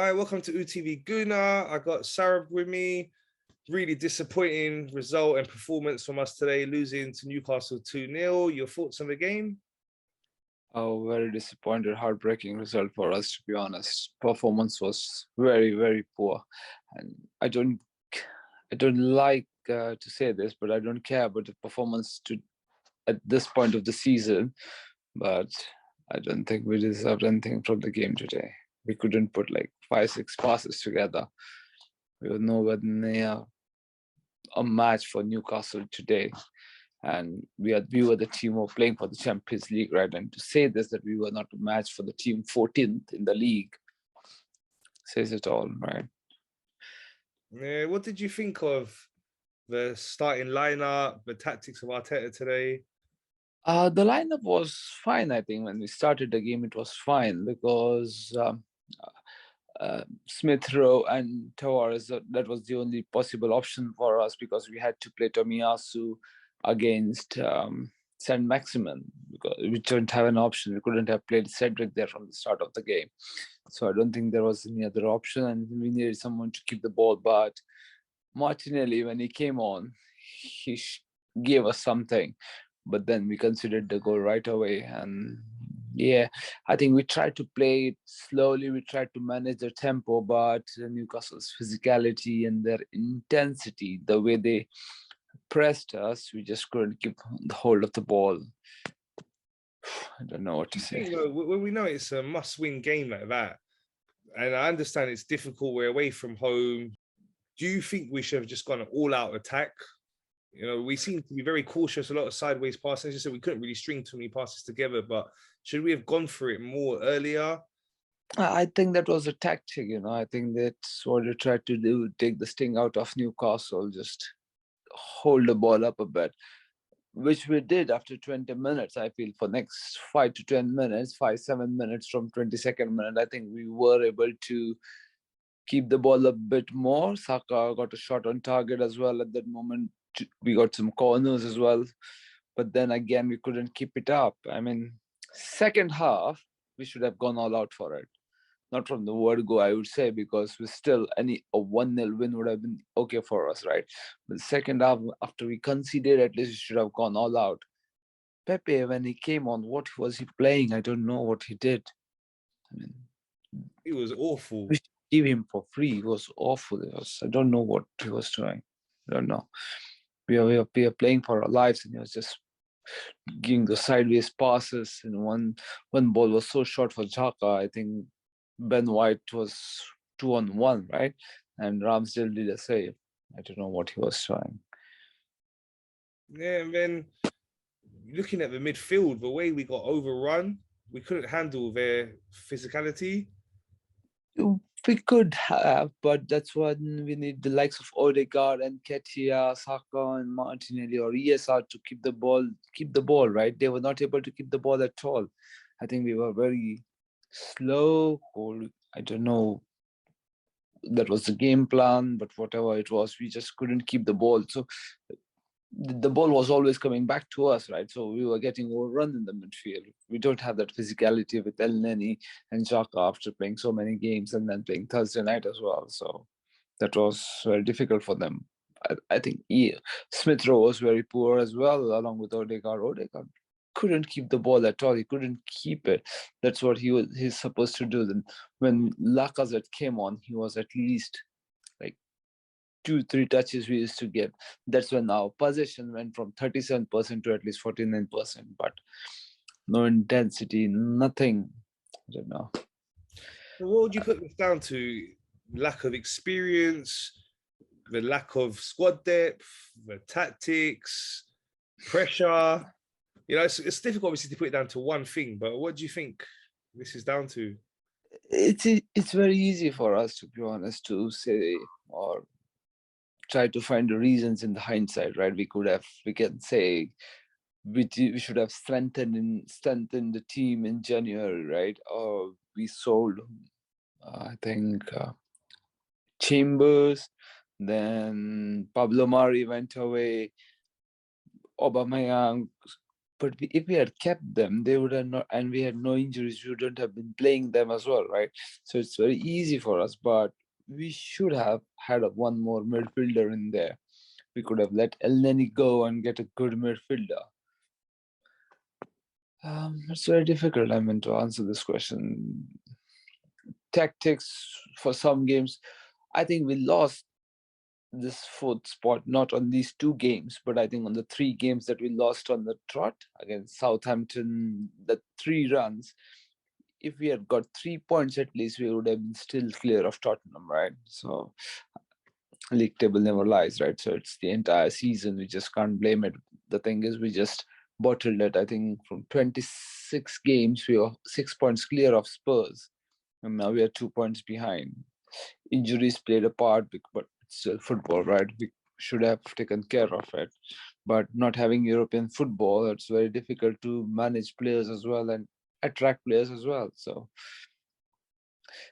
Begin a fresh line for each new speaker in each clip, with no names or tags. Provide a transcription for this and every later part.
Hi, welcome to UTV Guna. I got Sarah with me. Really disappointing result and performance from us today, losing to Newcastle 2-0. Your thoughts on the game?
Oh, very disappointed, heartbreaking result for us, to be honest. Performance was very, very poor, and I don't like to say this, but I don't care about the performance to at this point of the season. But I don't think we deserved anything from the game today. We couldn't put like 5, 6 passes together. We were nowhere near a match for Newcastle today. And we were the team who were playing for the Champions League, right? And to say this, that we were not a match for the team 14th in the league, says it all, right?
Yeah, what did you think of the starting lineup, the tactics of Arteta today?
The lineup was fine. I think when we started the game, it was fine because Smith Rowe and Tavares, that was the only possible option for us because we had to play Tomiyasu against Saint Maximin because we didn't have an option. We couldn't have played Cedric there from the start of the game. So I don't think there was any other option, and we needed someone to keep the ball. But Martinelli, when he came on, he gave us something, but then we considered the goal right away. And yeah, I think we tried to play it slowly. We tried to manage the tempo, but Newcastle's physicality and their intensity, the way they pressed us, we just couldn't keep the hold of the ball. I don't know what to
I
say.
think when we know it's a must-win game like that, and I understand it's difficult, we're away from home. Do you think we should have just gone an all-out attack? You know, we seem to be very cautious, a lot of sideways passes. Just said we couldn't really string too many passes together, but should we have gone for it more earlier?
I think that was a tactic, I think that's what they tried to do, take the sting out of Newcastle, just hold the ball up a bit, which we did after 20 minutes. I feel for next 5 to 10 minutes, 5, 7 minutes from 22nd minute, I think we were able to keep the ball a bit more. Saka got a shot on target as well at that moment. We got some corners as well. But then again, we couldn't keep it up. I mean, second half, we should have gone all out for it. Not from the word go, I would say, because we still a 1-0 win would have been okay for us, right? But second half, after we conceded, at least we should have gone all out. Pepe, when he came on, what was he playing? I don't know what he did. I mean,
It was awful.
we should give him for free. It was awful. I don't know what he was doing. I don't know. We are playing for our lives, and he was just giving the sideways passes. And one ball was so short for Xhaka. I think Ben White was 2-on-1, right? And Ramsdale did a save. I don't know what he was trying.
Yeah, and then looking at the midfield, the way we got overrun, we couldn't handle their physicality.
We could have, but that's when we need the likes of Odegaard and Ketia, Saka and Martinelli or ESR to keep the ball, right? They were not able to keep the ball at all. I think we were very slow, or I don't know, that was the game plan, but whatever it was, we just couldn't keep the ball. So the ball was always coming back to us, right? So we were getting overrun in the midfield. We don't have that physicality with El Neni and Xhaka after playing so many games and then playing Thursday night as well. So that was very difficult for them. I think Smith Rowe was very poor as well, along with Odegaard. Odegaard couldn't keep the ball at all. He couldn't keep it. That's what he's supposed to do. Then when Lacazette came on, he was at least like 2, 3 touches we used to get. That's when our possession went from 37% to at least 49%. But no intensity, nothing. I don't know.
What would you put this down to? Lack of experience, the lack of squad depth, the tactics, pressure. You know, it's difficult obviously to put it down to one thing, but what do you think this is down to?
It's very easy for us, to be honest, to say or try to find the reasons in the hindsight, right? We can say we should have strengthened the team in January, right? Or we sold, I think, Chambers. Then Pablo Mari went away. Aubameyang But if we had kept them, they would have not, and we had no injuries, we wouldn't have been playing them as well, right? So it's very easy for us, but we should have had one more midfielder in there. We could have let El Neni go and get a good midfielder. It's very difficult, I mean, to answer this question. Tactics for some games, I think we lost this fourth spot not on these two games, but I think on the three games that we lost on the trot against Southampton, the 3 runs. If we had got 3 points at least, we would have been still clear of Tottenham, right? So league table never lies, right? So it's the entire season. We just can't blame it. The thing is, we just bottled it. I think from 26 games, we were 6 points clear of Spurs, and now we are 2 points behind. Injuries played a part, but it's still football, right? We should have taken care of it. But not having European football, it's very difficult to manage players as well and attract players as well. So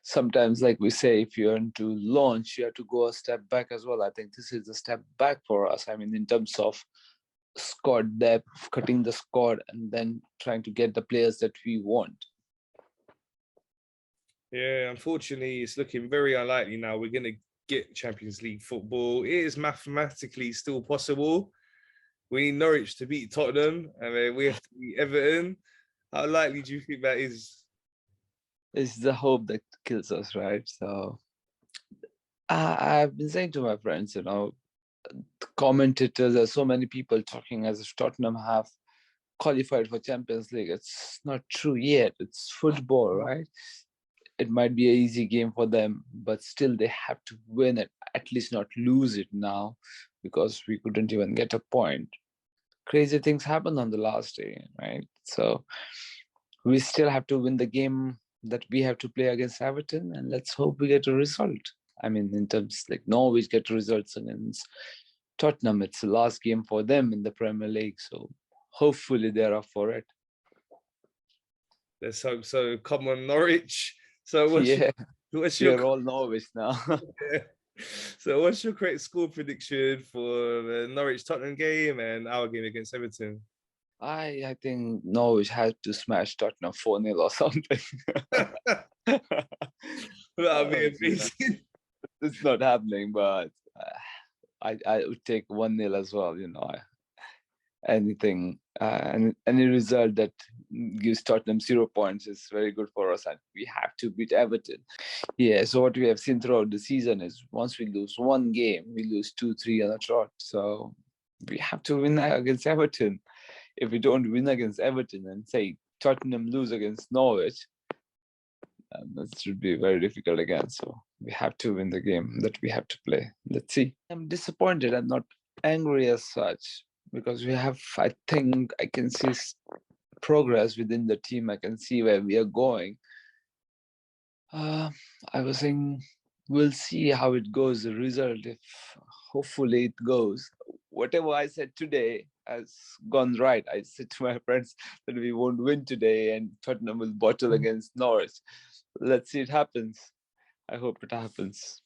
sometimes, like we say, if you want to launch, you have to go a step back as well. I think this is a step back for us. I mean, in terms of squad depth, cutting the squad, and then trying to get the players that we want.
Yeah, unfortunately, it's looking very unlikely now. We're going to get Champions League football. It is mathematically still possible. We need Norwich to beat Tottenham, and then we have to beat Everton. How likely do you think that is?
It's the hope that kills us, right? So I've been saying to my friends, commentators, there's so many people talking as if Tottenham have qualified for Champions League. It's not true yet. It's football, right? It might be an easy game for them, but still they have to win it, at least not lose it now, because we couldn't even get a point. Crazy things happen on the last day, right? So we still have to win the game that we have to play against Everton, and let's hope we get a result. I mean, in terms like Norwich get results against Tottenham, it's the last game for them in the Premier League, so hopefully they're up for it.
Let's hope so. Come on, Norwich. So what's
We're
your
all Norwich now.
So what's your correct score prediction for the Norwich Tottenham game and our game against Everton?
I think Norwich had to smash Tottenham 4-0 or something.
That'll be amazing.
It's not happening, but I would take 1-0 as well, anything, any result that gives Tottenham 0 points is very good for us, and we have to beat Everton. Yeah, so what we have seen throughout the season is once we lose one game, we lose 2-3 on a trot. So we have to win against Everton. If we don't win against Everton and say Tottenham lose against Norwich, that should be very difficult again. So we have to win the game that we have to play. Let's see. I'm disappointed. I'm not angry as such, because I think I can see progress within the team. I can see where we are going. I was saying we'll see how it goes, the result, if hopefully it goes. Whatever I said today has gone right. I said to my friends that we won't win today and Tottenham will bottle against Norwich. Let's see it happens. I hope it happens.